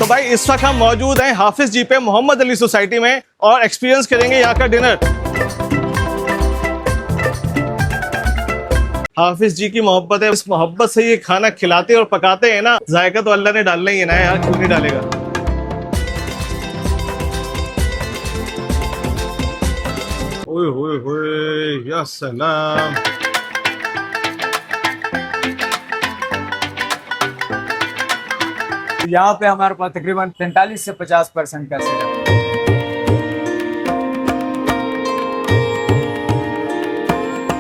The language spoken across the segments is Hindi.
तो भाई इस वक्त हम मौजूद हैं हाफिज जी पे मोहम्मद अली सोसाइटी में और एक्सपीरियंस करेंगे यहाँ का डिनर। हाफिज जी की मोहब्बत है, उस मोहब्बत से ये खाना खिलाते और पकाते हैं ना, जायका तो अल्लाह ने डालना ही है ना यार, क्यों नहीं डालेगा। ओए होए होए या सलाम। यहाँ पे हमारे पास तकरीबन 45 से 50% का सेटअप है।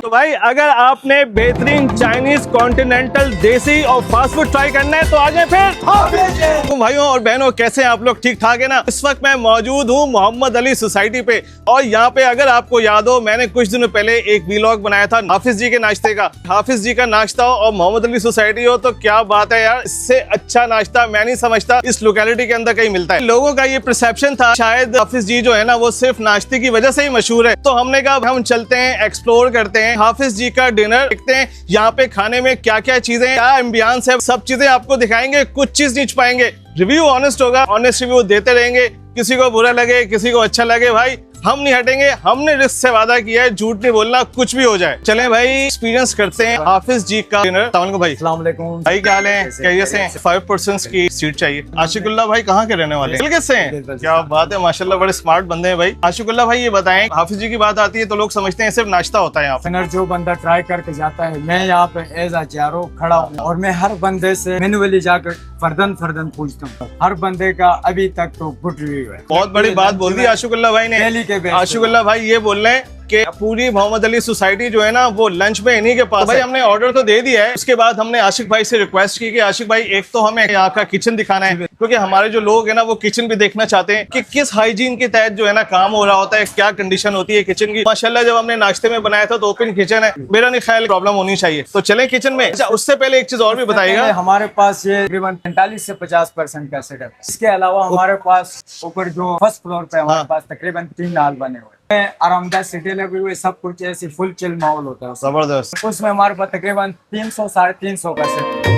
तो भाई अगर आपने बेहतरीन चाइनीज, कॉन्टिनेंटल, देसी और फास्ट फूड ट्राई करना है तो आ जाए फिर। तो भाइयों और बहनों कैसे हैं आप लोग, ठीक ठाक है ना। इस वक्त मैं मौजूद हूँ मोहम्मद अली सोसाइटी पे और यहाँ पे अगर आपको याद हो मैंने कुछ दिनों पहले एक व्लॉग बनाया था हाफिज जी के नाश्ते का। हाफिज जी का नाश्ता हो और मोहम्मद अली सोसाइटी हो तो क्या बात है यार, इससे अच्छा नाश्ता मैं नहीं समझता इस लोकेलिटी के अंदर कहीं मिलता है। लोगों का ये परसेप्शन था शायद हाफिज जी जो है ना वो सिर्फ नाश्ते की वजह से ही मशहूर है। तो हमने कहा हम चलते हैं, एक्सप्लोर करते हैं हाफिज जी का डिनर, देखते हैं यहाँ पे खाने में क्या क्या चीजें, क्या एम्बियंस है, सब चीजें आपको दिखाएंगे। कुछ चीज नहीं छुपाएंगे, रिव्यू ऑनेस्ट होगा, ऑनेस्ट रिव्यू देते रहेंगे। किसी को बुरा लगे, किसी को अच्छा लगे, भाई हम नहीं हटेंगे। हमने रिस्क से वादा किया है, झूठ नहीं बोलना, कुछ भी हो जाए। चलें भाई एक्सपीरियंस करते हैं हाफिज जी का डिनर। अस्सलाम भाई। अस्सलाम वालेकुम भाई क्या हाल है, कैसे हैं? 5 पर्सन्स की सीट चाहिए। आशिकुल्लाह भाई कहाँ के रहने वाले हैं? गिलगित से हैं? क्या बात है, माशाल्लाह बड़े स्मार्ट बंदे हैं भाई। आशिकुल्लाह भाई ये बताएं, हाफिज जी की बात आती है तो लोग समझते हैं सिर्फ नाश्ता होता है यहाँ पे। डिनर जो बंदा ट्राई करके जाता है, मैं यहाँ पे एज अ जारो खड़ा हूँ और मैं हर बंदे से मैन्युअली जाकर फर्दन पूछता हूँ। हर बंदे का अभी तक तो गुड रिव्यू है। बहुत बड़ी बात बोल दी आशिकुल्लाह भाई ने। आशिकुल्लाह भाई ये बोल रहे हैं कि पूरी मोहम्मद अली सोसाइटी जो है ना वो लंच में इन्हीं के पास। भाई हमने ऑर्डर तो दे दिया है, उसके बाद हमने आशिक भाई से रिक्वेस्ट की कि आशिक भाई एक तो हमें यहाँ का किचन दिखाना है, क्योंकि हमारे जो लोग हैं ना वो किचन भी देखना चाहते हैं कि किस हाइजीन के तहत जो है ना काम हो रहा होता है, क्या कंडीशन होती है किचन की। माशाल्लाह जब हमने नाश्ते में बनाया था तो ओपन किचन है, मेरा नहीं ख्याल प्रॉब्लम होनी चाहिए। तो चले किचन में। अच्छा उससे पहले एक चीज और भी बताइएगा। हमारे पास ये तकरीबन 45 से 50% का सेटअप है। इसके अलावा हमारे पास ऊपर जो फर्स्ट फ्लोर पे हमारे पास तकरीबन 3 हॉल बने हुए हैं। आरामदायक सिटी लगे हुए, सब कुछ ऐसी फुल चिल माहौल होता है। जबरदस्त। उसमें हमारे पास तकरीबन 300 साढ़े 300 का सेट।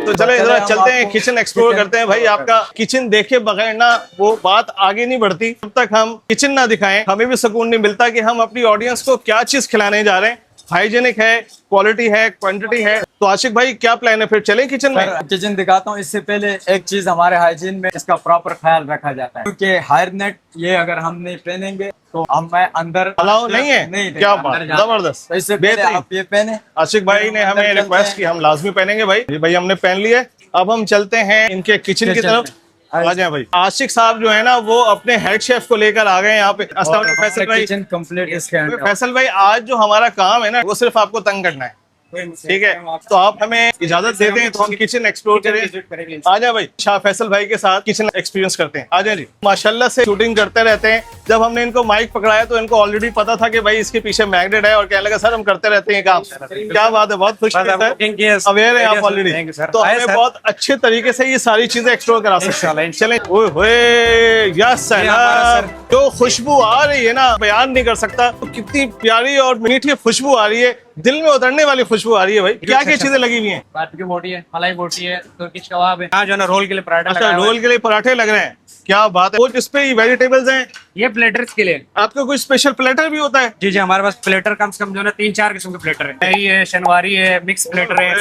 तो चले इधर चलते हैं, किचन एक्सप्लोर करते हैं। भाई आपका किचन देखे बगैर ना वो बात आगे नहीं बढ़ती। जब तक हम किचन ना दिखाएं हमें भी सुकून नहीं मिलता कि हम अपनी ऑडियंस को क्या चीज खिलाने जा रहे हैं। हाइजेनिक है, क्वालिटी है, क्वांटिटी है। तो आशिक भाई क्या प्लान है, फिर चले किचन में? किचन दिखाता हूँ। इससे पहले एक चीज हमारे हाइजीन में इसका प्रॉपर ख्याल रखा जाता है, क्योंकि हायर नेट ये अगर हम नहीं पहनेंगे तो हमें अंदर अलाउ नहीं है। नहीं क्या बात, जबरदस्त। तो इससे पहले आप ये पहने। आशिक भाई ने हमें रिक्वेस्ट की, हम लाजमी पहनेंगे भाई। भाई हमने पहन लिया। अब हम चलते हैं इनके किचन की तरफ। आ जाए भाई। आशिक साहब जो है ना वो अपने हेड शेफ को लेकर आ गए यहाँ पे। फैसल भाई किचन कंप्लीट इसके अंदर। फैसल भाई आज जो हमारा काम है ना वो सिर्फ आपको तंग करना है, ठीक है? तो आप हमें इजाजत देते हैं तो हम किचन एक्सप्लोर करें। आ जाए भाई, शाह फैसल भाई के साथ किचन एक्सपीरियंस करते हैं। आ जाए जी। माशाल्लाह से शूटिंग करते रहते हैं। जब हमने इनको माइक पकड़ाया तो इनको ऑलरेडी पता था कि भाई इसके पीछे मैग्नेट है और कहने लगा सर हम करते रहते हैं काम। क्या बात है, बहुत खुश अवेयर है आप ऑलरेडी। तो हमें बहुत अच्छे तरीके से ये सारी चीजें एक्सप्लोर करा सकते हैं। चलें। ओए होए या सलाम, जो खुशबू आ रही है ना बयान नहीं कर सकता। तो कितनी प्यारी और मीठी खुशबू आ रही है, दिल में उतरने वाली खुशबू आ रही है भाई। क्या क्या चीजें लगी हुई हैं? बारबेक्यू बोटी है, मलाई बोटी है, तुर्किश कबाब है, यहाँ जो है ना रोल के लिए पराठा अच्छा लगाया हुआ है। रोल के लिए पराठे लग रहे हैं, क्या बात है। वो जिस पे वेजिटेबल्स हैं ये प्लेटर्स के लिए। आपका कोई स्पेशल प्लेटर भी होता है? जी जी, हमारे पास प्लेटर कम से कम जो है ना 3-4 किस्म के प्लेटर है। दही है, शनवारी है, मिक्स प्लेटर है,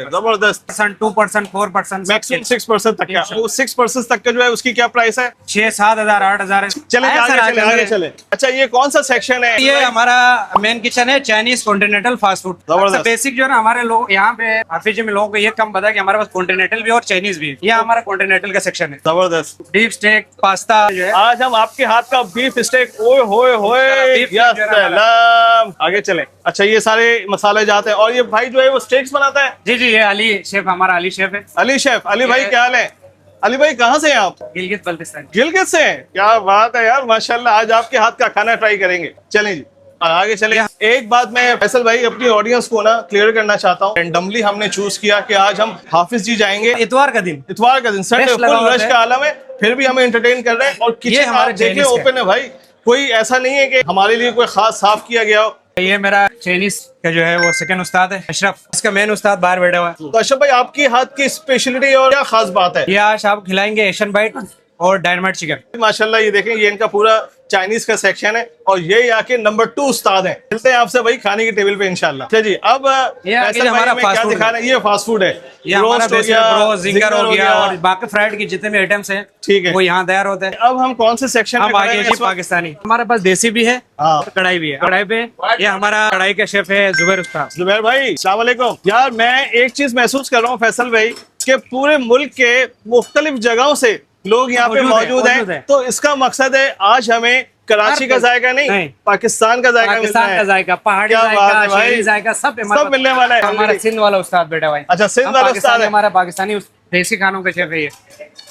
जबरदस्त। 2%, 4%, मैक्सिमम 6% तक का। वो 6% तक का जो है उसकी क्या प्राइस है? 6-7 हजार 8 हजार। चले आगे चले। अच्छा ये कौन सा सेक्शन है? ये हमारा मेन किचन है, चाइनीज कॉन्टिनेंटल फास्ट फूड। जबरदस्त। बेसिक जो है ना हमारे लोग यहाँ पे हाफिज में लोगों को ये कम पता है कि हमारे पास कॉन्टिनेंटल भी और चाइनीज भी। ये हमारा कॉन्टिनेंटल का सेक्शन है। जबरदस्त। बीफ स्टेक, पास्ता जो है। आज हम आपके हाथ का बीफ स्टेक। ओए होए होए या सलाम। आगे चले। अच्छा ये सारे मसाले जाते हैं और ये भाई जो है वो स्टेक्स बनाता है? जी जी, ये अली शेफ, हमारा अली शेफ है। अली शेफ। अली भाई क्या हाल है? अली भाई कहाँ से हैं आप? गिलगित बल्तिस्तान। गिलगित से? क्या बात है यार, माशाल्लाह। आज आपके हाथ का खाना ट्राई करेंगे। चलें जी आगे चले। एक बात मैं फैसल भाई अपनी ऑडियंस को ना क्लियर करना चाहता हूँ। रैंडमली हमने चूज किया कि आज हम हाफिज जी जाएंगे इतवार का दिन संडे, फुल रश का आलम है, फिर भी हमें एंटरटेन कर रहे हैं। और किचन हमारे देखिए ओपन है भाई, कोई ऐसा नहीं है कि हमारे लिए कोई खास साफ किया गया हो। ये मेरा चाइनीज का जो है वो सेकंड उस्ताद है अशरफ, इसका मेन उस्ताद बाहर बैठा हुआ है। तो अशरफ भाई, आपकी हाथ की स्पेशलिटी और क्या खास बात है? ये आज आप खिलाएंगे एशियन बाइट और डायनामाइट चिकन। माशाल्लाह, ये देखें, ये इनका पूरा चाइनीज का सेक्शन है और ये यहाँ के नंबर 2 उस्ताद हैं। मिलते हैं आपसे भाई खाने की टेबल पे इंशाल्लाह। अच्छा जी, अब ये आगे फैसल भाई हमारा हमें फास्ट क्या फूड दिखा रहे हैं? ये फास्ट फूड है, ये हमारा रोस्ट हो बेसिक गया, ब्रो, जिंगर हो गया और गया। बाकी फ्राइड की जितने भी आइटम्स हैं ठीक है। वो यहाँ तैयार होते हैं। अब हम कौन से सेक्शन हम में आगे खड़े हैं जी इस वक्त? पाकिस्तानी, हमारे पास देसी भी है हाँ। और कढ़ाई भी है। कढ़ाई पे ये हमारा कढ़ाई का शेफ है जुबैर उस्ताद। जुबैर भाई, अस्सलाम वालेकुम। यार मैं एक चीज महसूस कर रहा हूँ फैसल भाई, कि पूरे मुल्क के मुख्तलिफ जगहों से लोग यहाँ पे मौजूद मौजूद हैं। है। तो इसका मकसद है आज हमें कराची का जायका नहीं, पाकिस्तान का जायका मिलना पाकिस्तान का है। जायका, पहाड़ी क्या बात जायका, है भाई। शहरी जायका, सब सब मिलने वाला है। हमारा सिंध वाला उस्ताद बेटा भाई। अच्छा, सिंध हम वाला पाकिस्तानी, उस्ताद है। हमारा पाकिस्तानी देसी खानों का शेफ है ये।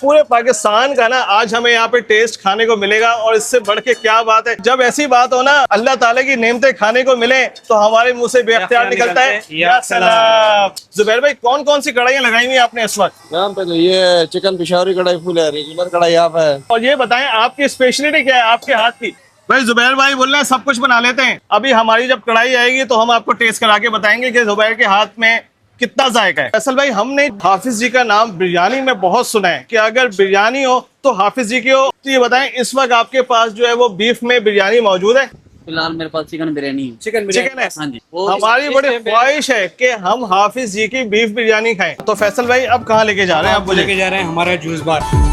पूरे पाकिस्तान का ना आज हमें यहाँ पे टेस्ट खाने को मिलेगा और इससे बढ़ के क्या बात है। जब ऐसी बात हो ना, अल्लाह ताला की नेमतें खाने को मिले तो हमारे मुंह से बेख्तियार निकलता है या सलाम। जुबैर भाई, कौन कौन सी कढ़ाइयाँ लगाई हुई हैं आपने इस वक्त? यहाँ पे तो ये चिकन पिशावरी कढ़ाई फुल है, रेगुलर कढ़ाई आप है। और ये बताएं आपकी स्पेशलिटी क्या है आपके हाथ की? भाई जुबैर भाई बोल रहे हैं सब कुछ बना लेते हैं। अभी हमारी जब कढ़ाई आएगी तो हम आपको टेस्ट करा के बताएंगे कि जुबैर के हाथ में कितना जायका है। असल भाई, हमने हाफिज जी का नाम बिरयानी में बहुत सुना है कि अगर बिरयानी हो तो हाफिज जी की हो। तो ये बताएं, इस वक्त आपके पास जो है वो बीफ में बिरयानी मौजूद है? फिलहाल मेरे पास चिकन बिरयानी है। चिकन चिकन है। हाँ जी। हमारी बड़ी ख्वाहिश है कि हम हाफिज जी की बीफ बिरयानी खाएं। तो फैसल भाई, अब कहाँ लेके जा रहे हैं आप मुझे? लेके जा रहे हैं हमारा जूस बार।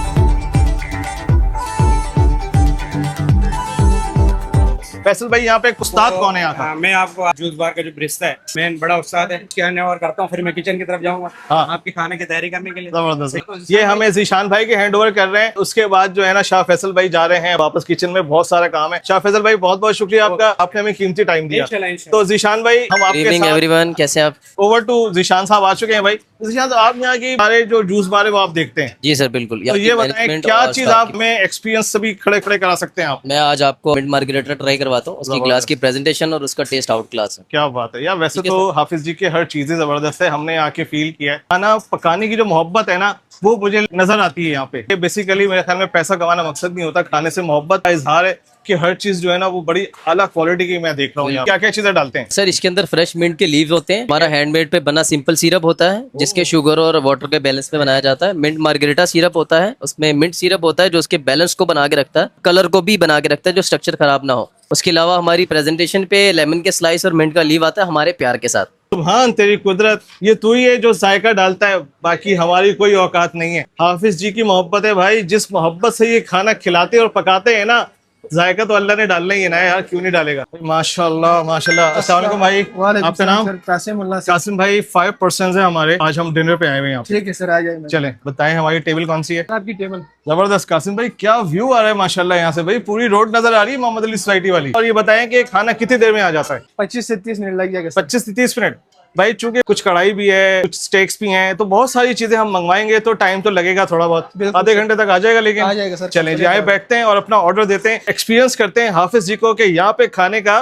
फैसल भाई, यहाँ पे उस्ताद कौन है यहाँ का? हाँ, मैं आपको जूस बार का जो ब्रिस्ता है, मैं बड़ा उस्ताद है, उसकी हैंडओवर करता हूँ, फिर मैं किचन की तरफ जाऊंगा हाँ। आपके खाने की तैयारी करने के लिए। जबरदस्त। ये हमें जीशान भाई के हैंड ओवर कर रहे हैं। उसके बाद जो है ना, शाह फैसल भाई जा रहे हैं वापस किचन में। बहुत सारा काम है। शाह फैसल भाई, बहुत बहुत शुक्रिया आपका, आपने हमें कीमती टाइम दिया। इंशाल्लाह। तो जीशान भाई, हम आपके इवनिंग साथ एवरीवन, कैसे हैं आप? ओवर टू जीशान साहब आ चुके हैं। भाई जीशान साहब, आप यहाँ की हमारे जो जूस बार है वो आप देखते हैं। जी सर, बिल्कुल। तो ये बताएं, क्या चीज आप में एक्सपीरियंस सभी खड़े खड़े करा सकते हैं आप? मैं आज आपको मिंट मार्गरेटा ट्राई करवाता हूँ। उसकी ग्लास की प्रेजेंटेशन और उसका टेस्ट आउट क्लास है। क्या बात है यार। वैसे तो हाफिज जी के हर चीजें जबरदस्त है, हमने आके फील किया है। खाना पकाने की जो मोहब्बत है ना, वो मुझे नजर आती है यहाँ पे। ये बेसिकली मेरे ख्याल में पैसा कमाना मकसद नहीं होता, खाने से मोहब्बत का इजहार है कि हर चीज जो है ना वो बड़ी आला क्वालिटी की मैं देख रहा हूँ। क्या क्या चीजें डालते हैं सर? इसके अंदर फ्रेश मिंट के लीव्स होते हैं। हमारा हैंडमेड पे बना सिंपल सिरप होता है जिसके शुगर और वाटर के बैलेंस पे बनाया जाता है। मिंट मार्गरेटा सिरप होता है, उसमें मिंट सिरप होता है जो उसके बैलेंस को बना के रखता है, कलर को भी बना के रखता है, जो स्ट्रक्चर खराब ना हो। उसके अलावा हमारी प्रेजेंटेशन पे लेमन के स्लाइस और मिंट का लीव आता है हमारे प्यार के साथ। सुभान तेरी कुदरत, ये तू ही है जो जायका डालता है, बाकी हमारी कोई औकात नहीं है। हाफिज जी की मोहब्बत है भाई, जिस मोहब्बत से ये खाना खिलाते और पकाते हैं ना, जायका तो अल्लाह ने डालना ही है ना यार, क्यों नहीं डालेगा। माशाल्लाह माशाल्लाह। अस्सलाम वालेकुम भाई, आपका नाम? कासिम भाई। 5% है हमारे, आज हम डिनर पे आए हुए हैं यहाँ पे। ठीक है सर, आ जाइए। चलें, बताएं हमारी टेबल कौन सी है? आपकी टेबल। जबरदस्त। कासिम भाई, क्या व्यू आ रहा है माशाल्लाह यहाँ से। भाई पूरी रोड नजर आ रही है मोहम्मद अली सोसाइटी वाली। और ये बताएं कि खाना कितनी देर में आ जाता है? 25 से 30 मिनट लग जाएगा। 25 से 30 मिनट। भाई चूंकि कुछ कढ़ाई भी है, कुछ स्टेक्स भी हैं, तो बहुत सारी चीजें हम मंगवाएंगे तो टाइम तो लगेगा थोड़ा बहुत। आधे घंटे तक आ जाएगा, लेकिन आ जाएगा सर। चलें जी, आए बैठते हैं और अपना ऑर्डर देते हैं, एक्सपीरियंस करते हैं हाफिज जी को कि यहाँ पे खाने का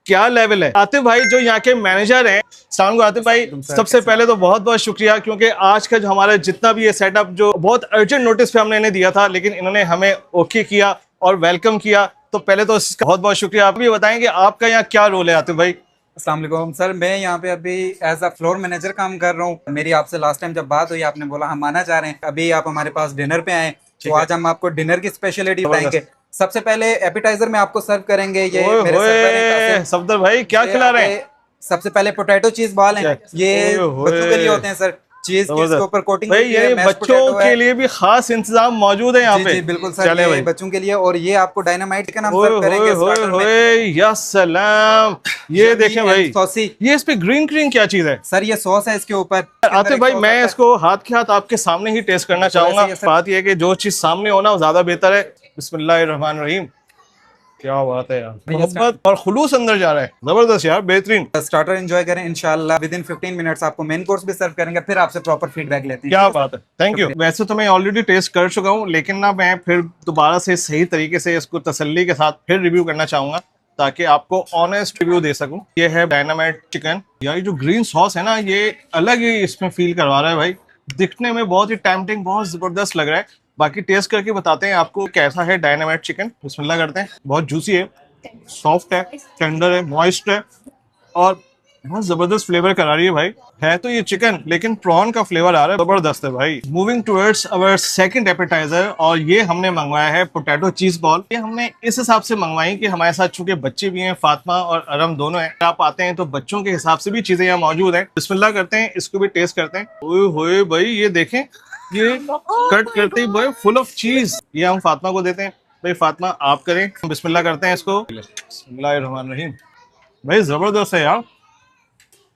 क्या लेवल है। आतिफ भाई जो यहाँ के मैनेजर हैं, सलाम आतिफ भाई, सबसे पहले तो बहुत बहुत शुक्रिया, क्योंकि आज का जो हमारा जितना भी ये सेटअप जो बहुत अर्जेंट नोटिस पे हमने इन्हें दिया था, लेकिन इन्होंने हमें ओके किया और वेलकम किया। तो पहले तो इसका बहुत बहुत शुक्रिया। आप भी बताएं कि आपका यहाँ क्या रोल है आतिफ भाई? अस्सलाम वालेकुम सर, मैं यहाँ पे अभी एज अ फ्लोर मैनेजर काम कर रहा हूँ। मेरी आपसे लास्ट टाइम जब बात हुई, आपने बोला हम आना चाह रहे हैं, अभी आप हमारे पास डिनर पे आए, तो आज हम आपको डिनर की स्पेशलिटी बताएंगे। सबसे पहले एपिटाइजर में आपको सर्व करेंगे ये मेरे सर्वर हैं कासिम। सफदर भाई, क्या खिला रहे हैं? सबसे पहले पोटैटो चीज बॉल हैं, ये बच्चों के लिए होते हैं सर। चीज के ऊपर कोटिंग भाई, ये बच्चों के लिए भी खास इंतजाम मौजूद है यहाँ पे। जी बिल्कुल सर, चले भाई बच्चों के लिए। और ये आपको डायनामाइट का नाम सर्व करेंगे स्टार्टर में। या सलाम, ये देखें भाई, सॉसी। ये इस पे ग्रीन ग्रीन क्या चीज है सर? ये सॉस है इसके ऊपर। आतिफ भाई, मैं इसको हाथ के हाथ आपके सामने ही टेस्ट करना चाहूंगा। बात यह है कि जो चीज सामने हो ना वो ज्यादा बेहतर है। बिस्मिल्लाहिर्रहमानिर्रहीम। क्या बात है यार, मोहब्बत और खुलूस अंदर जा रहा है। जबरदस्त यार, बेहतरीन। स्टार्टर एंजॉय करें इंशाल्लाह। विद इन 15 मिनट्स आपको मेन कोर्स भी सर्व करेंगे, फिर आपसे प्रॉपर फीडबैक लेते हैं। क्या बात है, थैंक यू। वैसे तो मैं ऑलरेडी टेस्ट कर चुका हूँ, लेकिन ना मैं फिर दोबारा से सही तरीके से इसको तसल्ली के साथ फिर रिव्यू करना चाहूंगा, ताकि आपको ऑनेस्ट रिव्यू दे सकूं। ये है डायनामाइट चिकन। यार जो ग्रीन सॉस है ना, ये अलग ही इसमें फील करवा रहा है भाई। दिखने में बहुत ही टेम्पटिंग, बहुत जबरदस्त लग रहा है। बाकी टेस्ट करके बताते हैं आपको कैसा है डायनामाइट चिकन। बिस्मिल्लाह करते हैं। बहुत जूसी है, सॉफ्ट है, टेंडर है, मॉइस्ट है, और बहुत जबरदस्त फ्लेवर करा रही है भाई। है तो ये चिकन, लेकिन प्रॉन का फ्लेवर आ रहा है, जबरदस्त है भाई। Moving towards our second appetiser, और ये हमने मंगवाया है पोटैटो चीज बॉल। ये हमने इस हिसाब से मंगवाई कि हमारे साथ चूंकि बच्चे भी हैं, फातिमा और अरम दोनों हैं, आप आते हैं तो बच्चों के हिसाब से भी चीजें यहाँ मौजूद हैं। बिस्मिल्लाह करते हैं, इसको भी टेस्ट करते हैं। ओए होए भाई, ये देखें, ये कट करते ही भाई फुल ऑफ चीज। ये हम फातिमा को देते हैं। भाई फातिमा आप करें, बिस्मिल्लाह करते हैं इसको। बिस्मिल्लाहिर्रहमानिर्रहीम। भाई जबरदस्त है यार।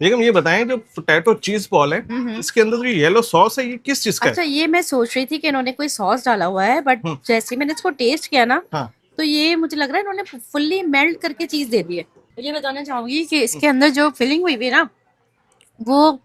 लेकिन ये बताएं, जो पोटैटो चीज बॉल है, इसके अंदर जो येलो सॉस है, ये किस चीज का है? अच्छा, ये मैं सोच रही थी कि इन्होंने कोई सॉस डाला हुआ है, बट जैसे मैंने इसको टेस्ट किया ना, हाँ। तो ये मुझे लग रहा है इन्होंने फुल्ली मेल्ट करके चीज दे दी है। तो ये बताना चाहूंगी कि इसके अंदर जो फिलिंग हुई है ना, वो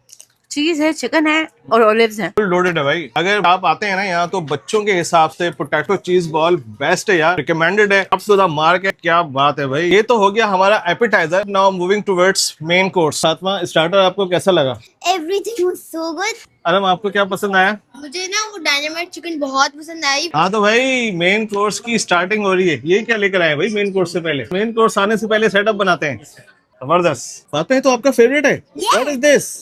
चीज है, चिकन है और ऑलिव्स हैं। फुल लोडेड है भाई। अगर आप आते हैं ना यहाँ, तो बच्चों के हिसाब से पोटैटो चीज बॉल बेस्ट है यार, रिकमेंडेड है। अब तो मार्क है, क्या बात है भाई। ये तो हो गया हमारा appetiser. Now moving towards main course. Fatima, starter आपको कैसा लगा? Everything was so good. अरम, आपको क्या पसंद आया? मुझे ना वो डायनामाइट चिकन बहुत पसंद आई। हाँ तो भाई मेन कोर्स की स्टार्टिंग हो रही है। ये क्या लेकर आए भाई मेन कोर्स से पहले? मेन कोर्स आने से पहले सेटअप बनाते हैं। जबरदस्त। फातिमा, तो आपका फेवरेट है? What is this?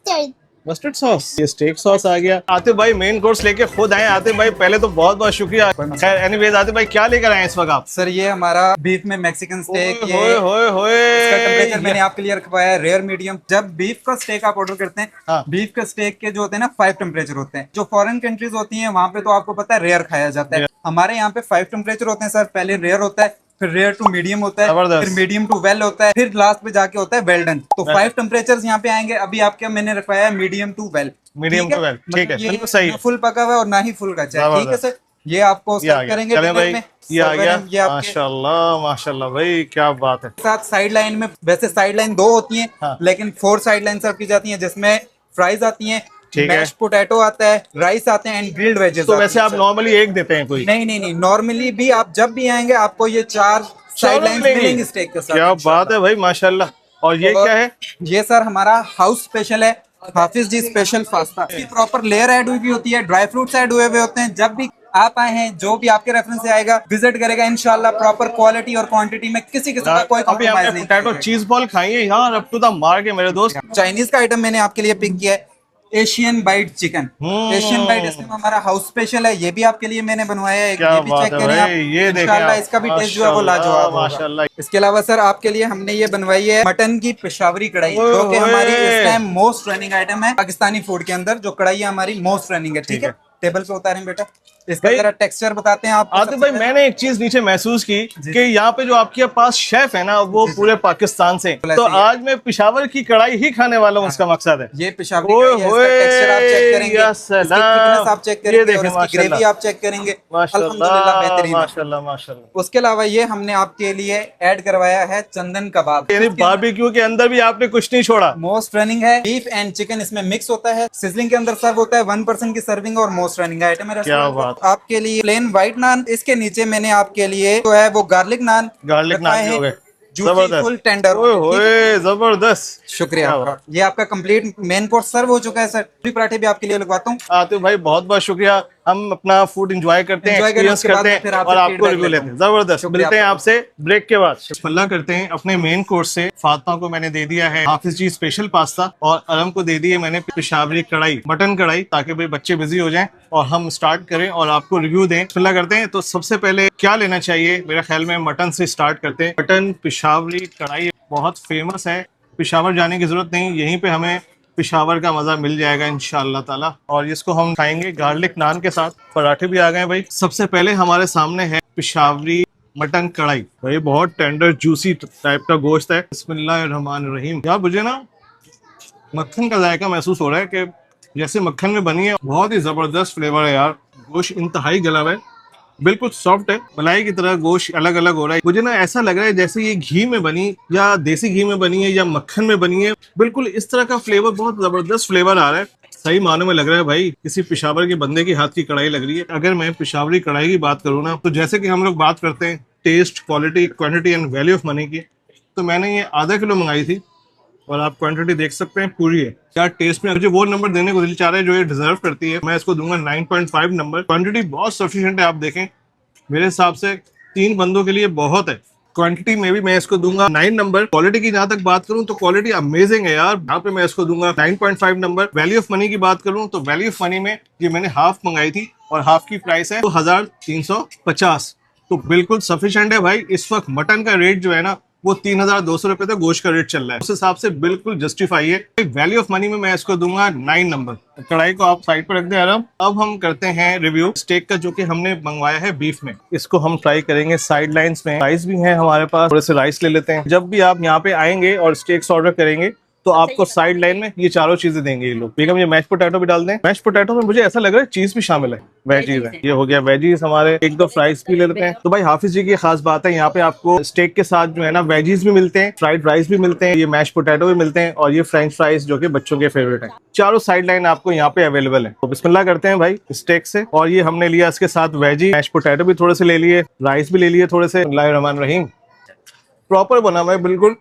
Mustard. Mustard sauce. ये स्टेक सॉस आ गया। आते भाई मेन कोर्स लेके खुद आए। आते भाई पहले तो बहुत बहुत शुक्रिया। खैर एनीवेज, आते भाई क्या लेकर आए इस वक्त आप? सर ये हमारा बीफ में मैक्सिकन स्टेक, ये होए होए होए। इसका टेम्परेचर मैंने आपके लिए रखवाया है रेयर मीडियम। जब बीफ का स्टेक आप ऑर्डर करते हैं, हाँ। बीफ का स्टेक के जो होते हैं ना 5 टेम्परेचर होते हैं। जो फॉरेन कंट्रीज होती हैं वहाँ पे तो आपको पता है रेयर खाया जाता है। हमारे यहाँ पे 5 टेम्परेचर होते हैं सर। पहले रेयर होता है, फिर रेयर टू मीडियम होता है, जबरदस्त। फिर मीडियम टू वेल होता है, फिर लास्ट पे जाके होता है वेल डन। तो 5 टेम्परेचर्स यहाँ पे आएंगे। अभी आपके मैंने रखवाया है medium to well. Medium to well, ठीक है, बिल्कुल सही है। फुल पका हुआ है और ना ही फुल कच्चा है, ठीक है सर। ये आपको ये आ सर्व गया। करेंगे चलें डिनर भाई, में। ये आ सर्व गया। करेंगे, ये आपके माशाल्लाह माशाल्लाह भाई, क्या बात है। साथ साइड लाइन में, वैसे साइड लाइन 2 होती हैं, हाँ। लेकिन 4 साइड लाइन सर्व की जाती हैं, जिसमें फ्राइज आती हैं, ठीक है। मैश पोटैटो आता है, राइस आते हैं एंड ग्रिल्ड वेजेस। तो वैसे आप नॉर्मली एक देते हैं कोई? नहीं, नॉर्मली भी आप जब भी आएंगे आपको ये 4 साइड लाइन मिलेंगे स्टेक के साथ। क्या बात है भाई, माशाल्लाह। और ये क्या है? ये सर हमारा हाउस स्पेशल है, हाफिज जी स्पेशल पास्ता। इसकी प्रॉपर लेयर ऐड हुई होती है, ड्राई फ्रूट्स ऐड हुए होते हैं। जब भी आप आए हैं, जो भी आपके रेफरेंस से आएगा, विजिट करेगा, इंशाल्लाह प्रॉपर क्वालिटी और क्वांटिटी में किसी किस्म का कोई अभी कॉम्प्रोमाइज आपने नहीं। पोटैटो चीज बॉल खाई है यार, अप टू द मार्क है मेरे दोस्त। चाइनीज का आइटम मैंने आपके लिए पिक किया है, Asian bite chicken. Asian bite इसमें हमारा हाउस स्पेशल है। ये भी आपके लिए मैंने बनवाया है, क्या ये भी बात चेक है करें भाई, आप। ये देखें इंशाल्लाह आप। इसका भी टेस्ट जो है वो लाजवाब होगा। माशाल्लाह। इसके अलावा सर आपके लिए हमने ये बनवाई है मटन की पेशावरी कढ़ाई, ओए जो कि हमारी होए। इस टाइम मोस्ट रनिंग आइटम है पाकिस्तानी फूड के अंदर। जो कढ़ाई है हमारी मोस्ट रनिंग है, ठीक है। टेबल पे उतारें बेटा, इसका भाई, जरा टेक्सचर बताते हैं आप। आतिफ भाई, मैंने एक चीज नीचे महसूस की कि यहाँ पे जो आपके पास शेफ है ना, वो पूरे पाकिस्तान से। तो आज मैं पेशावर की कढ़ाई ही खाने वाला हूँ, उसका मकसद है। ये पेशावरी कढ़ाई है, इसका टेक्सचर आप चेक करेंगे, या इसकी सलाम। thickness आप चेक ये करेंगे देखें, और इसकी माशाल्लाह। ग्रेवी आप चेक करेंगे। माशाल्लाह अल्हम्दुलिल्लाह बेहतरीन है। माशाल्लाह माशाल्लाह। उसके अलावा ये हमने आपके लिए ऐड करवाया है चंदन कबाब। यानी बारबेक्यू के अंदर भी आपने कुछ नहीं छोड़ा। मोस्ट रनिंग है, बीफ एंड चिकन इसमें मिक्स होता है, सिजलिंग के अंदर सर्व होता है, 1% की सर्विंग और मोस्ट रनिंग आइटम है। क्या बात। आपके लिए प्लेन व्हाइट नान, इसके नीचे मैंने आपके लिए जो है वो गार्लिक नान, गार्लिक नान भी हो गए, जूसी फुल टेंडर। ओए होए, जबरदस्त। शुक्रिया क्या आपका। ये आपका कंप्लीट मेन कोर्स सर्व हो चुका है सर। पूरी पराठे भी आपके लिए लगवाता हूँ। आतिफ भाई बहुत बहुत शुक्रिया। हम अपना फूड एंजॉय करते हैं, Enjoy करें, एक्सपीरियंस उसके बाद करते हैं फिर आपसे और आपको feedback रिव्यू लेते लेते हैं। हैं। जबरदस्त। शुक्रिया मिलते हैं आपका। आपसे ब्रेक के बाद। पल्ला करते हैं अपने मेन कोर्स से। फातिमा को मैंने दे दिया है हाफिज जी स्पेशल पास्ता, और अरम को दे दी है मैंने पेशावरी कढ़ाई, मटन कढ़ाई, ताकि भाई बच्चे बिजी हो जाएं और हम स्टार्ट करें और आपको रिव्यू दें। पल्ला करते हैं। तो सबसे पहले क्या लेना चाहिए? मेरे ख्याल में मटन से स्टार्ट करते हैं। मटन पेशावरी कढ़ाई बहुत फेमस है, पेशावर जाने की जरूरत नहीं, यहीं पे हमें पेशावर का मजा मिल जाएगा इंशाअल्लाह ताला। और इसको हम खाएंगे गार्लिक नान के साथ। पराठे भी आ गए भाई। सबसे पहले हमारे सामने है पेशावरी मटन कढ़ाई। भाई बहुत टेंडर जूसी टाइप का गोश्त है। बिस्मिल्लाहिर्रहमानिर्रहीम। यार मुझे ना मक्खन का जायका महसूस हो रहा है कि जैसे मक्खन में बनी है। बहुत ही जबरदस्त फ्लेवर है यार। गोश्त इंतहाई गला है, बिल्कुल सॉफ्ट है, मलाई की तरह गोश्त अलग अलग हो रहा है। मुझे ना ऐसा लग रहा है जैसे ये घी में बनी, या देसी घी में बनी है, या मक्खन में बनी है। बिल्कुल इस तरह का फ्लेवर, बहुत जबरदस्त फ्लेवर आ रहा है। सही मानों में लग रहा है भाई किसी पेशावर के बंदे के हाथ की कढ़ाई लग रही है। अगर मैं पेशावरी कढ़ाई की बात करूँ ना, तो जैसे कि हम लोग बात करते हैं taste, quality, quantity and value of money की, तो मैंने ये आधा किलो मंगाई थी और आप क्वांटिटी देख सकते हैं पूरी है। यार टेस्ट में मुझे वो नंबर देने को दिल चाह रहा है जो ये डिजर्व करती है। मैं इसको दूंगा 9.5 नंबर। क्वांटिटी बहुत सफिशिएंट है, आप देखें मेरे हिसाब से 3 बंदों के लिए बहुत है। क्वांटिटी में भी मैं इसको दूंगा 9 नंबर। क्वालिटी की जहां तक बात करूं तो क्वालिटी अमेजिंग है यार, यहाँ पे मैं इसको दूंगा 9.5 नंबर। वैल्यू ऑफ मनी की बात करूं तो वैल्यू ऑफ मनी में ये मैंने हाफ मंगाई थी और हाफ की प्राइस है 2350, तो बिल्कुल सफिशिएंट है भाई। इस वक्त मटन का रेट जो है ना वो 3200 रुपए तक गोश्त का रेट चल रहा है, उस हिसाब से बिल्कुल जस्टिफाई है। वैल्यू ऑफ मनी में मैं इसको दूंगा 9 नंबर। कढ़ाई को आप साइड पर रख दें आराम। अब हम करते हैं रिव्यू स्टेक का, जो कि हमने मंगवाया है बीफ में। इसको हम फ्राई करेंगे साइड लाइंस में। राइस भी है हमारे पास, थोड़े से राइस ले लेते हैं। जब भी आप यहाँ पे आएंगे और स्टेक्स ऑर्डर करेंगे तो आपको साइड लाइन में ये चारों चीजें देंगे ये लोग। बेगम ये मैश पोटैटो भी डाल दें। मैश पोटैटो में मुझे ऐसा लग रहा है चीज भी शामिल है, वेजीज है। ये हो गया वेजीज हमारे। एक दो फ्राइज भी ले लेते हैं। तो भाई हाफिज जी की खास बात है, यहाँ पे आपको स्टेक के साथ जो है ना वेजीज भी मिलते हैं, फ्राइड राइस भी मिलते हैं, ये मैश पोटैटो भी मिलते हैं और ये फ्रेंच फ्राइज जो कि बच्चों के फेवरेट है। चारों साइड लाइन आपको यहाँ पे अवेलेबल है। तो बिस्मिल्लाह करते हैं भाई स्टेक से। और ये हमने लिया इसके साथ वेजी, मैश पोटैटो भी थोड़े से ले लिए, राइस भी ले लिए थोड़े से। बिस्मिल्लाहिर्रहमानिर्रहीम रहीम। प्रॉपर बना हुआ है बिल्कुल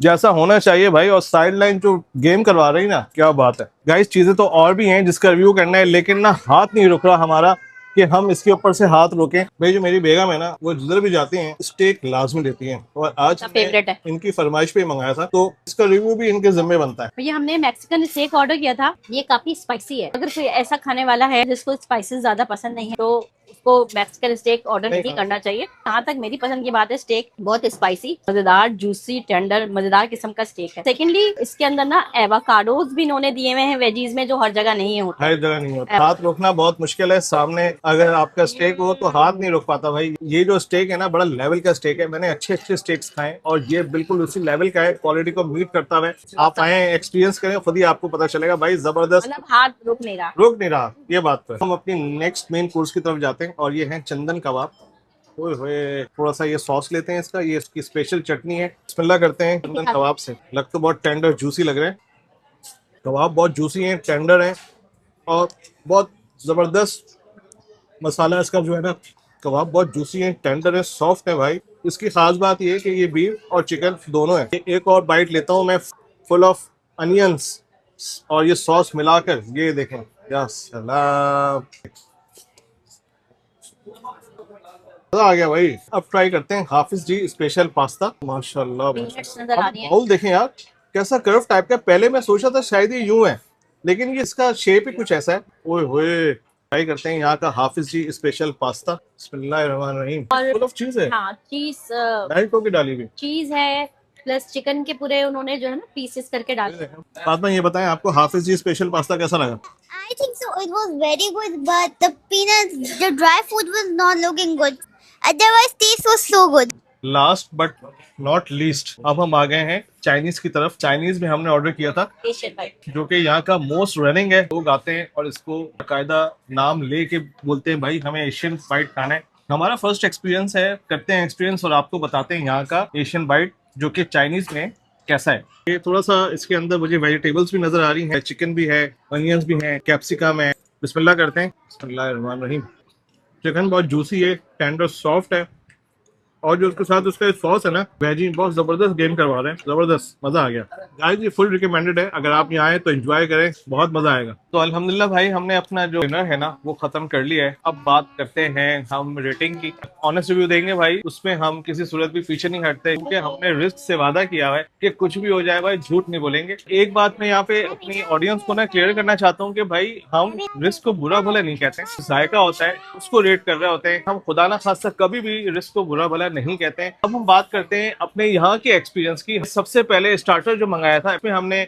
जैसा होना चाहिए भाई। और साइड लाइन जो गेम करवा रही ना, क्या बात है गाइस। चीजें तो और भी हैं जिसका रिव्यू करना है, लेकिन ना हाथ नहीं रुक रहा हमारा कि हम इसके ऊपर से हाथ रोकें। भाई जो मेरी बेगम है ना, वो जिधर भी जाती हैं स्टेक लाजमी देती हैं, और आज फेवरेट है इनकी फरमाइश पे मंगाया था, तो इसका रिव्यू भी इनके जिम्मे बनता है। ये हमने मैक्सिकन स्टेक ऑर्डर किया था, ये काफी स्पाइसी है। अगर कोई ऐसा खाने वाला है जिसको स्पाइसेस ज्यादा पसंद नहीं है तो उसको मैक्सिकन स्टेक ऑर्डर नहीं करना चाहिए। जहाँ तक मेरी पसंद की बात है, स्टेक बहुत स्पाइसी, मजेदार, जूसी, टेंडर, मजेदार किस्म का स्टेक है। सेकेंडली इसके अंदर ना एवोकाडोज भी इन्होंने दिए हुए हैं वेजीज में, जो हर जगह नहीं होता। हर जगह नहीं होता। हाथ रोकना बहुत मुश्किल है। सामने अगर आपका स्टेक हो तो हाथ नहीं रोक पाता भाई। ये जो स्टेक है ना, बड़ा लेवल का स्टेक है। मैंने अच्छे अच्छे स्टेक्स खाए और ये बिल्कुल उसी लेवल का है, क्वालिटी को मीट करता है। आप आए एक्सपीरियंस करें, खुद ही आपको पता चलेगा भाई, जबरदस्त। मतलब हाथ रुक नहीं रहा ये बात तो है। हम अपनी नेक्स्ट मेन कोर्स की तरफ जाते हैं और ये है चंदन कबाब। ओए होए, थोड़ा सा ये सॉस लेते हैं इसका, ये इसकी स्पेशल चटनी है। बिस्मिल्लाह करते हैं चंदन कबाब से। लग तो बहुत टेंडर जूसी लग रहे हैं, कबाब बहुत जूसी हैं, टेंडर हैं और बहुत जबरदस्त मसाला इसका जो है ना। कबाब बहुत जूसी है, टेंडर है, सॉफ्ट है भाई। इसकी खास बात ये है कि ये बीफ और चिकन दोनों है। एक और बाइट लेता हूँ मैं, फुल ऑफ अनियंस और ये सॉस मिलाकर। ये देखें, या सलाम, आ गया भाई। अब ट्राई करते हैं हाफिज जी स्पेशल पास्ता। माशाल्लाह बाउल देखें यार, कैसा कर्व टाइप का। पहले मैं सोचा था शायद ये यूं है, लेकिन ये इसका शेप ही कुछ ऐसा है। ओए होए, ट्राई करते हैं यहाँ का हाफिज जी स्पेशल पास्ता। बिस्मिल्लाहिर्रहमानिर्रहीम। फुल ऑफ चीज है, चीज डाइटो की डाली हुई चीज है, प्लस चिकन के पूरे उन्होंने जो है ना पीसेस करके डाले। फातिमा ये बताएं, आपको हाफिज जी स्पेशल पास्ता कैसा लगा? I think so. It was very good, but the peanuts, the dry food was not looking good. Otherwise, taste was so good. Last but not least, अब हम आ गए हैं चाइनीज की तरफ। चाइनीज में हमने ऑर्डर किया था, जो कि यहाँ का मोस्ट रनिंग है। लोग आते हैं और इसको बाकायदा नाम लेके बोलते हैं भाई हमें एशियन बाइट खाना है। हमारा फर्स्ट एक्सपीरियंस है, करते हैं एक्सपीरियंस और आपको बताते हैं यहाँ का एशियन बाइट जो कि चाइनीज में कैसा है। ये थोड़ा सा इसके अंदर मुझे वेजिटेबल्स भी नजर आ रही है, चिकन भी है, अनियंस भी है, कैप्सिकम है। बिस्मिल्लाह करते हैं। बिस्मिल्लाहिर्रहमानिर्रहीम। चिकन बहुत जूसी है, टेंडर, सॉफ्ट है और जो उसके साथ उसका सॉस है ना, वेजी बहुत जबरदस्त गेम करवा रहे हैं, जबरदस्त, मजा आ गया। गाइस ये फुल रिकमेंडेड है, अगर आप यहाँ आए तो एंजॉय करें, बहुत मजा आएगा। तो अल्हम्दुलिल्लाह भाई, हमने अपना जो डिनर है ना वो खत्म कर लिया है। अब बात करते हैं हम रेटिंग की। ऑनेस्ट रिव्यू देंगे भाई, उसमें हम किसी सूरत भी पीछे नहीं हटते, क्योंकि हमने रिस्क से वादा किया है कि कुछ भी हो जाए भाई झूठ नहीं बोलेंगे। एक बात मैं यहाँ पे अपनी ऑडियंस को ना क्लियर करना चाहता हूँ कि भाई हम रिस्क को बुरा भला नहीं कहते, जायका होता है उसको रेट कर रहे होते हैं हम। खुदा ना खासा कभी भी रिस्क को बुरा भला नहीं कहते हैं। अब हम बात करते हैं अपने यहाँ के एक्सपीरियंस की। सबसे पहले स्टार्टर जो मंगाया था, इसमें हमने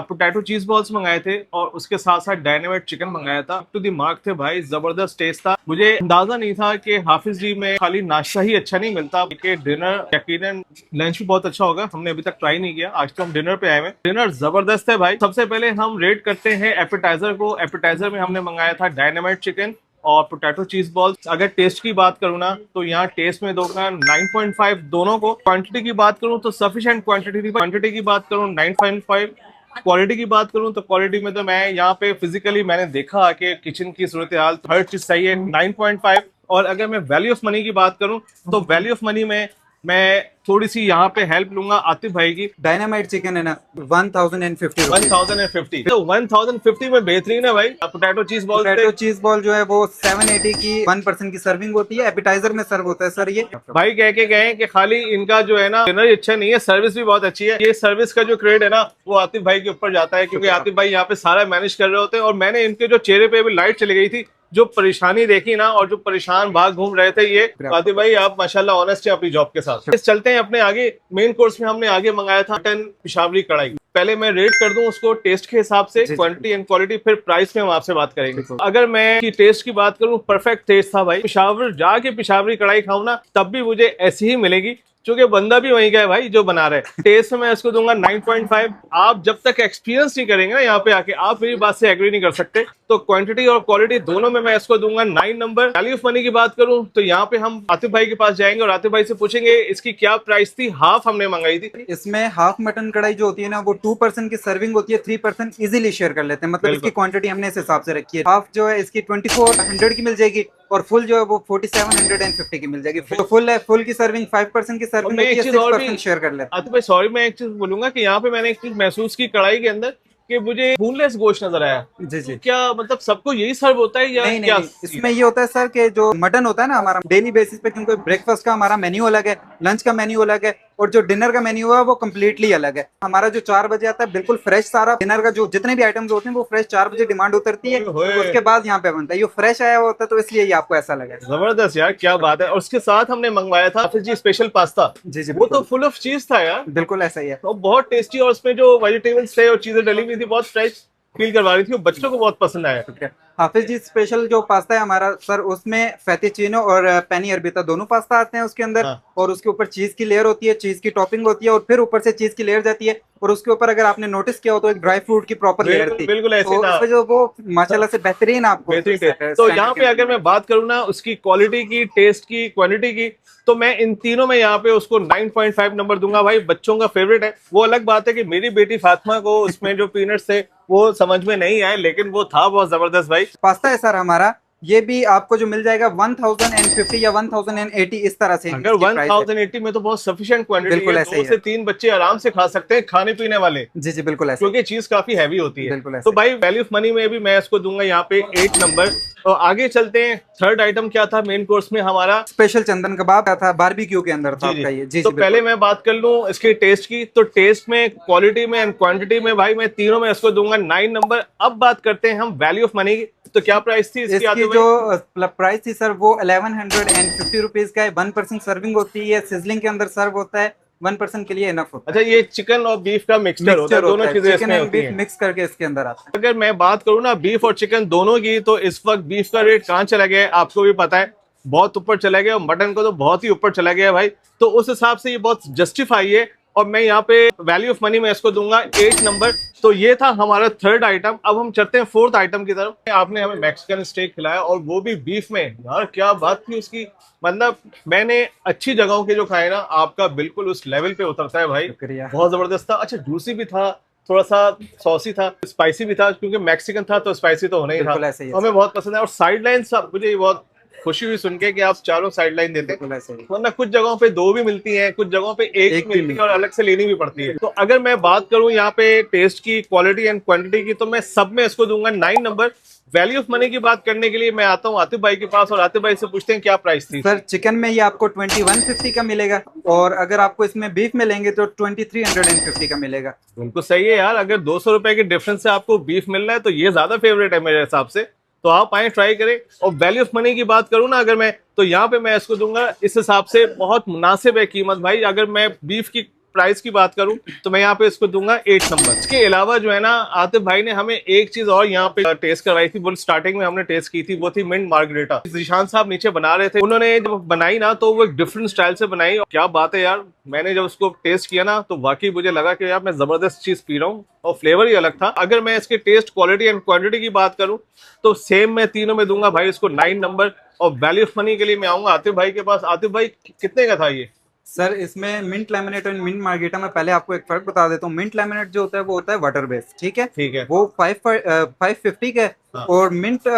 पोटैटो चीज बॉल्स मंगाए थे और उसके साथ साथ डायनामाइट चिकन मंगाया था। टू दी मार्क थे भाई, जबरदस्त टेस्ट था। मुझे अंदाजा नहीं था कि हाफिज जी में खाली नाश्ता ही अच्छा नहीं मिलता, बल्कि डिनर यकीनन लंच भी बहुत अच्छा होगा। हमने अभी तक ट्राई नहीं किया, आज तो हम डिनर पे आए हैं। डिनर जबरदस्त है भाई। सबसे पहले हम रेट करते हैं एपेटाइजर को। एपेटाइजर में हमने मंगाया था डायनामाइट चिकन और पोटैटो चीज बॉल्स। अगर टेस्ट की बात करूँ ना तो यहाँ टेस्ट में दूंगा 9.5 दोनों को। क्वांटिटी की बात करूँ तो सफिशिएंट क्वांटिटी थी। क्वांटिटी की बात करूँ 9.5। क्वालिटी की बात करूं तो क्वालिटी में तो मैं यहाँ पे फिजिकली मैंने देखा कि किचन की सूरत हाल हर चीज सही है, 9.5। और अगर मैं वैल्यू ऑफ मनी की बात करूं तो वैल्यू ऑफ मनी में मैं थोड़ी सी यहाँ पे हेल्प लूंगा आतिफ भाई की। डायनामाइट चिकन है ना 1050 1050 तो 1050 में बेहतरीन है भाई। Potato cheese ball potato cheese ball जो है वो 780 की 1% की सर्विंग होती है, एपिटाइजर में सर्व होता है सर। ये भाई कह के गए कि खाली इनका जो है ना डिनर अच्छा नहीं है, सर्विस भी बहुत अच्छी है। ये सर्विस का जो क्रेडिट है ना वो आतिफ भाई के ऊपर जाता है, क्योंकि आतिफ भाई यहाँ पे सारा मैनेज कर रहे होते हैं। और मैंने इनके जो चेहरे पे भी लाइट चली गई थी, जो परेशानी देखी ना, और जो परेशान भाग घूम रहे थे, ये आतिफ भाई आप माशाल्लाह ऑनेस्ट है अपनी जॉब के साथ। चलते हैं अपने आगे। मेन कोर्स में हमने आगे मंगाया था मटन पिशावरी कढ़ाई। पहले मैं रेट कर दूं उसको टेस्ट के हिसाब से, क्वांटिटी एंड क्वालिटी, फिर प्राइस में हम आपसे बात करेंगे। अगर मैं की टेस्ट की बात करूं, परफेक्ट टेस्ट था भाई। पिशावर जाके पिशावरी कढ़ाई खाऊं ना, तब भी मुझे ऐसी ही मिलेगी, क्योंकि बंदा भी वहीं का है भाई जो बना रहे। टेस्ट में मैं इसको दूंगा 9.5। आप जब तक एक्सपीरियंस नहीं करेंगे ना यहाँ पे आके, आप मेरी बात से एग्री नहीं कर सकते। तो क्वांटिटी और क्वालिटी दोनों में मैं इसको दूंगा 9 नंबर। वैल्यू ऑफ मनी की बात करूं तो यहाँ पे हम आतिफ भाई के पास जाएंगे और आतिफ भाई से पूछेंगे इसकी क्या प्राइस थी। हाफ हमने मंगाई थी। इसमें हाफ मटन कढ़ाई जो होती है ना वो 2% की सर्विंग होती है, 3% इजीली शेयर कर लेते हैं। मतलब इसकी क्वांटिटी हमने इस हिसाब से रखी है। हाफ जो है इसकी 2400 की मिल जाएगी और फुल जो है वो 4750 की मिल जाएगी। तो फुल है, फुल की सर्विंग 5% की सर्विंग होती है, 6% शेयर कर लेते हैं। आतिफ भाई सॉरी, मैं एक चीज बोलूंगा कि यहाँ पे मैंने एक चीज महसूस की कढ़ाई के अंदर कि मुझे बोनलेस गोश्त नजर आया। जी जी। क्या मतलब सबको यही सर्व होता है या नहीं, क्या? नहीं, इसमें ये होता है सर कि जो मटन होता है ना हमारा डेली बेसिस पे, क्योंकि ब्रेकफास्ट का हमारा मेन्यू अलग है, लंच का मेन्यू अलग है और जो डिनर का मेन्यू है वो कम्प्लीटली अलग है। हमारा जो 4 बजे आता है बिल्कुल फ्रेश सारा डिनर का जो जितने भी आइटम्स होते हैं वो फ्रेश 4 बजे डिमांड उतरती है, उसके बाद यहाँ पे बनता है। ये फ्रेश आया हुआ होता है तो इसलिए ये आपको ऐसा लगा। जबरदस्त यार, क्या बात है। और उसके साथ हमने मंगवाया था जी स्पेशल पास्ता। जी जी, वो तो फुल ऑफ चीज था यार, बिल्कुल ऐसा ही है। तो बहुत टेस्टी। और उसमें जो वेजिटेबल्स थे और चीजें डली हुई थी, बहुत फ्रेश फील करवा रही थी। वो बच्चों को बहुत पसंद आया। हाफिज जी स्पेशल जो पास्ता है हमारा सर, उसमें फेटिचिनो और पेनी अरबिता दोनों पास्ता आते हैं उसके अंदर। हाँ। और उसके ऊपर चीज की लेयर होती है, चीज की टॉपिंग होती है और फिर ऊपर से चीज की लेयर जाती है और उसके ऊपर अगर आपने नोटिस किया हो तो एक ड्राई फ्रूट की प्रॉपर लेयर थी। बिल्कुल ऐसे था। जो वो माशाल्लाह से बेहतरीन आपको बेहतरीन टेस्ट। तो यहाँ पे अगर मैं बात करूँ ना उसकी क्वालिटी की, टेस्ट की, क्वांटिटी की, तो मैं इन तीनों में यहाँ पे उसको 9.5 नंबर दूंगा भाई। बच्चों का फेवरेट है। वो अलग बात है कि मेरी बेटी फातिमा को उसमें जो पीनट्स थे वो समझ में नहीं आए, लेकिन वो था बहुत जबरदस्त भाई। पास्ता है सर हमारा, ये भी आपको जो मिल जाएगा 1050 या 1080 इस तरह से। अगर 1080 में तो बहुत सफिशिएंट क्वांटिटी है, 2 से 3 बच्चे आराम से खा सकते हैं, खाने पीने वाले। जी जी बिल्कुल ऐसा, क्योंकि चीज काफी हैवी होती है। बिल्कुल ऐसा। तो भाई वैल्यू ऑफ मनी में भी मैं इसको दूंगा यहाँ पे 8 नंबर। तो आगे चलते हैं। थर्ड आइटम क्या था मेन कोर्स में हमारा? स्पेशल चंदन कबाब था, बारबेक्यू के अंदर था आपका ये। जी तो जी, पहले मैं बात कर लूं इसके टेस्ट की। तो टेस्ट में, क्वालिटी में एंड क्वांटिटी में भाई मैं तीनों में इसको दूंगा 9 नंबर। अब बात करते हैं हम वैल्यू ऑफ मनी की। तो क्या प्राइस थी इसकी? इसकी जो प्राइस थी सर वो 1150 रुपीज का है। 1% सर्विंग होती है, सिजलिंग के अंदर सर्व होता है, 1% के लिए इनफ होता है। अच्छा, ये चिकन और बीफ का मिक्सचर होता है, दोनों चीजें इसमें होती हैं। मिक्स करके इसके अंदर आता है। अगर मैं बात करूं ना बीफ और चिकन दोनों की, तो इस वक्त बीफ का रेट कहाँ चला गया है आपको भी पता है, बहुत ऊपर चला गया। और मटन को तो बहुत ही ऊपर चला गया है भाई। तो उस हिसाब से ये बहुत जस्टिफाई है। और मैं यहाँ पे वैल्यू ऑफ मनी में इसको दूंगा 8 नंबर। तो ये था हमारा थर्ड आइटम। अब हम चलते हैं फोर्थ आइटम की तरफ। आपने हमें मैक्सिकन स्टेक खिलाया और वो भी बीफ में। यार क्या बात थी उसकी, मतलब मैंने अच्छी जगहों के जो खाए ना, आपका बिल्कुल उस लेवल पे उतरता है भाई। बहुत जबरदस्त था। अच्छा, जूसी भी था, थोड़ा सा सॉसी था, स्पाइसी भी था, क्योंकि मैक्सिकन था तो स्पाइसी तो होना ही था। हमें बहुत पसंद है। और साइड लाइन मुझे बहुत खुशी हुई सुन के कि आप चारों साइड लाइन देते हैं, वरना कुछ जगहों पे 2 भी मिलती हैं, कुछ जगहों पे एक मिलती है और अलग से लेनी भी पड़ती है। तो अगर मैं बात करूं यहाँ पे टेस्ट की, क्वालिटी एंड क्वांटिटी की, तो मैं सब में इसको दूंगा 9 नंबर। वैल्यू ऑफ मनी की बात करने के लिए मैं आता हूँ आतिफ भाई के पास और आतिफ भाई से पूछते हैं क्या प्राइस थी। सर चिकन में ये आपको 2150 का मिलेगा और अगर आपको इसमें बीफ में लेंगे तो 2350 का मिलेगा। उनको सही है यार, अगर 200 रुपए के डिफरेंस से आपको बीफ मिल रहा है तो ये ज्यादा फेवरेट है मेरे हिसाब से। तो आप आए, ट्राई करें। और वैल्यू ऑफ मनी की बात करूं ना अगर मैं, तो यहाँ पे मैं इसको दूंगा इस हिसाब से बहुत मुनासिब है कीमत भाई। अगर मैं बीफ की प्राइस की बात करूं तो मैं यहाँ पे इसको दूंगा 8 नंबर। इसके अलावा जो है ना आतिफ भाई ने हमें एक चीज और यहाँ पे टेस्ट करवाई थी, वो स्टार्टिंग में हमने टेस्ट की थी, वो थी मिंट मार्गरेटा। जीशान साहब नीचे बना रहे थे, उन्होंने जब बनाई ना तो वो एक डिफरेंट स्टाइल से बनाई। और क्या बात है यार, मैंने जब उसको टेस्ट किया ना तो वाकई मुझे लगा कि यार मैं जबरदस्त चीज पी रहा हूँ और फ्लेवर ही अलग था। अगर मैं इसके टेस्ट, क्वालिटी एंड क्वांटिटी की बात करूँ तो सेम मैं तीनों में दूंगा भाई इसको 9 नंबर। और वैल्यू ऑफ मनी के लिए मैं आऊंगा आतिफ भाई के पास। आतिफ भाई कितने का था ये? सर इसमें मिंट लेमिनेट और मिंट मार्गेटा में पहले आपको एक फर्क बता देता हूँ। मिंट लेमिनेट जो होता है वो होता है वाटर बेस्ड, ठीक है, वो 550 का है। हाँ। और मिंट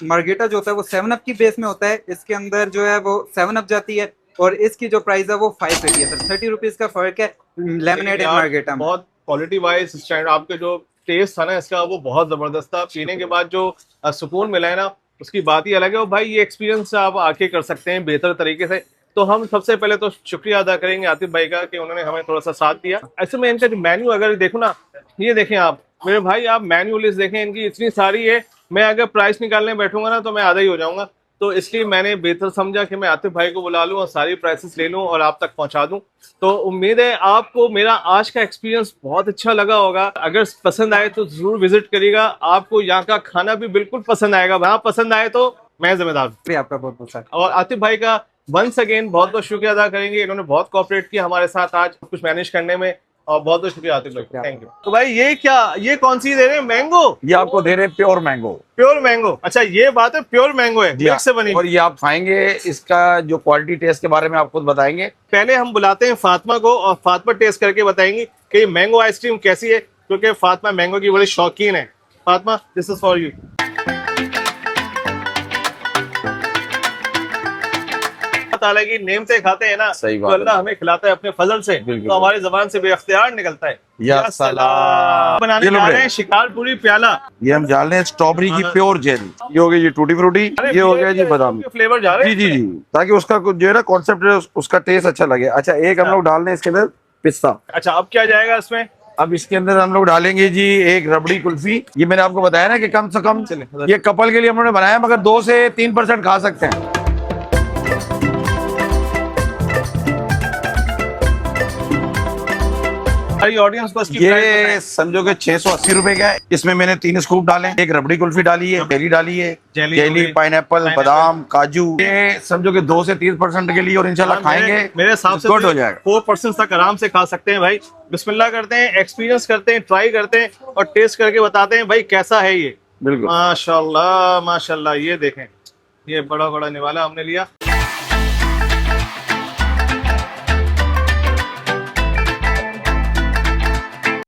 मार्गेटा जो होता है वो 7 अप की बेस में होता है। इसके अंदर जो है वो 7 अप जाती है, और इसकी जो प्राइस है वो 580 है सर। 30 रुपीज का फर्क है लेमनेड एंड मार्गेटा में। बहुत क्वालिटी वाइज स्टैंड आपके जो टेस्ट था ना इसका वो बहुत जबरदस्त था। पीने के बाद जो सुकून मिला है ना उसकी बात ही अलग है। और भाई ये एक्सपीरियंस आप आके कर सकते हैं बेहतर तरीके से। तो हम सबसे पहले तो शुक्रिया अदा करेंगे आतिफ भाई का कि उन्होंने हमें थोड़ा सा साथ दिया। ऐसे में इनका जो मेन्यू अगर देखो ना, ये देखें आप मेरे भाई, आप मेन्यू लिस्ट देखें, इनकी इतनी सारी है। मैं अगर प्राइस निकालने बैठूंगा ना तो मैं आधा ही हो जाऊंगा। तो इसलिए मैंने बेहतर समझा कि मैं आतिफ भाई को बुला लूं और सारी प्राइसेस ले लूं और आप तक पहुंचा दूं। तो उम्मीद है आपको मेरा आज का एक्सपीरियंस बहुत अच्छा लगा होगा। अगर पसंद आए तो जरूर विजिट करिएगा। आपको यहाँ का खाना भी बिल्कुल पसंद आएगा। वहाँ पसंद आए तो मैं जिम्मेदार हूँ। आपका बहुत बहुत शुक्रिया। और आतिफ भाई का वंस अगेन बहुत बहुत शुक्रिया अदा करेंगे। इन्होंने बहुत कोऑपरेट किया हमारे साथ आज कुछ मैनेज करने में। और बहुत बहुत शुक्रिया आतिफ भाई, थैंक यू। तो भाई ये क्या, ये कौन सी दे रहे हैं? मैंगो? ये आपको दे रहे हैं प्योर मैंगो। प्योर मैंगो, अच्छा ये बात है, प्योर मैंगो है, मिल्क से बनी। और ये आप खाएंगे, इसका जो क्वालिटी टेस्ट के बारे में आप खुद बताएंगे। पहले हम बुलाते हैं फातिमा को और फातिमा टेस्ट करके बताएंगी कि मैंगो आइसक्रीम कैसी है, क्योंकि फातिमा मैंगो की बड़ी शौकीन है। Fatima, this is for you. ताला की नेम से खाते हैं ना, सही तो बात है। अल्लाह हमें खिलाता है अपने फजल से, बिल्कुल। तो हमारी जबान से बेअख्तियार निकलता है। या सलाम। बनाने ये लो जा रहे बड़े। हैं शिकारपुरी प्याला। ये हम डाल रहे हैं स्ट्रॉबेरी की प्योर जेली। ये हो गई जी टूटी फ्रूटी, ये हो गया जी बादाम। फ्लेवर जा रहे जी हैं जी जी, ताकि उसका कुछ जो है ना कॉन्सेप्ट है उसका टेस्ट अच्छा लगे। अच्छा, एक हम लोग डाल रहे हैं इसके अंदर पिस्ता। अच्छा, अब क्या जाएगा इसमें? अब इसके अंदर हम लोग डालेंगे जी एक रबड़ी कुल्फी। ये मैंने आपको बताया ना कि कम से कम ये कपल के लिए हम लोगों ने बनाया, मगर 2 से 3% खा सकते हैं। ऑडियंस को इसकी प्राइस ये बताएं। समझो कि 680 रुपए का है। इसमें मैंने 3 स्कूप डाले, एक रबड़ी कुल्फी डाली है, जेली डाली है, जेली, पाइनएप्पल, बादाम, काजू। ये समझो कि 2 से 3% के लिए, और इंशाल्लाह खाएंगे मेरे हिसाब से गुड हो जाएगा। 4% तक आराम से खा सकते हैं भाई। बिस्मिल्लाह करते हैं, एक्सपीरियंस करते हैं, ट्राई करते हैं और टेस्ट करके बताते हैं भाई कैसा है ये। बिल्कुल माशाल्लाह माशाल्लाह। ये देखें, ये बड़ा बड़ा निवाला हमने लिया।